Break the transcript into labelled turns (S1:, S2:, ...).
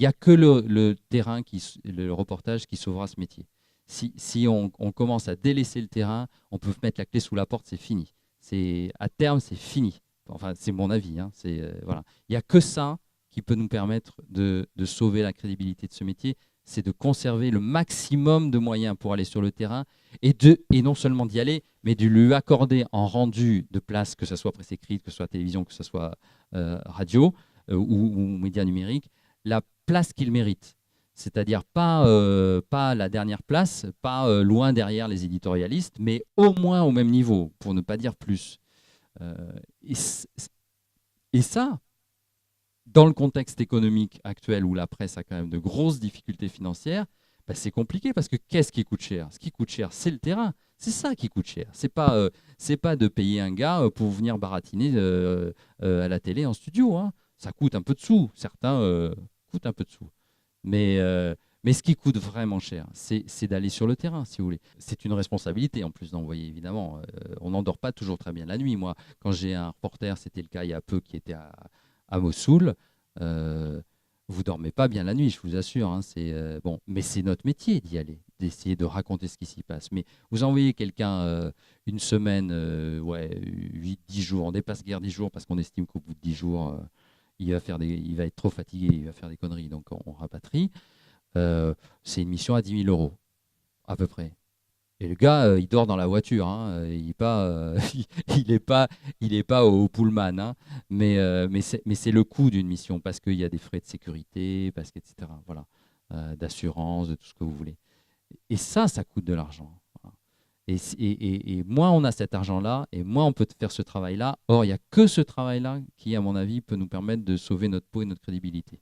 S1: n'y a que le terrain, le reportage qui sauvera ce métier. Si on commence à délaisser le terrain, on peut mettre la clé sous la porte, c'est fini. À terme, c'est fini. Enfin, c'est mon avis. Hein, voilà. Il n'y a que ça qui peut nous permettre de sauver la crédibilité de ce métier, c'est de conserver le maximum de moyens pour aller sur le terrain et non seulement d'y aller, mais de lui accorder en rendu de place, que ce soit presse écrite, que ce soit télévision, que ce soit radio ou médias numériques, la place qu'il mérite. C'est-à-dire pas la dernière place, pas loin derrière les éditorialistes, mais au moins au même niveau, pour ne pas dire plus. Euh, et, et ça, dans le contexte économique actuel où la presse a quand même de grosses difficultés financières, bah c'est compliqué parce que qu'est-ce qui coûte cher? Ce qui coûte cher, c'est le terrain. C'est ça qui coûte cher. C'est pas de payer un gars pour venir baratiner à la télé en studio. Hein. Ça coûte un peu de sous. Certains coûtent un peu de sous. Mais ce qui coûte vraiment cher, c'est d'aller sur le terrain, si vous voulez. C'est une responsabilité en plus d'envoyer, évidemment. On n'endort pas toujours très bien la nuit. Moi, quand j'ai un reporter, c'était le cas il y a peu, qui était à Mossoul, vous ne dormez pas bien la nuit, je vous assure. Hein, bon, mais c'est notre métier d'y aller, d'essayer de raconter ce qui s'y passe. Mais vous envoyez quelqu'un une semaine, 8-10 jours, on dépasse guère 10 jours parce qu'on estime qu'au bout de 10 jours, il va être trop fatigué, il va faire des conneries, donc on rapatrie. C'est une mission à 10 000 euros, à peu près. Et le gars, il dort dans la voiture, hein, il n'est pas, il est pas au Pullman, hein, mais c'est le coût d'une mission, parce qu'il y a des frais de sécurité, etc. Voilà, d'assurance, de tout ce que vous voulez. Et ça coûte de l'argent. Voilà. Et moins on a cet argent-là, et moins on peut faire ce travail-là. Or, il n'y a que ce travail-là qui, à mon avis, peut nous permettre de sauver notre peau et notre crédibilité.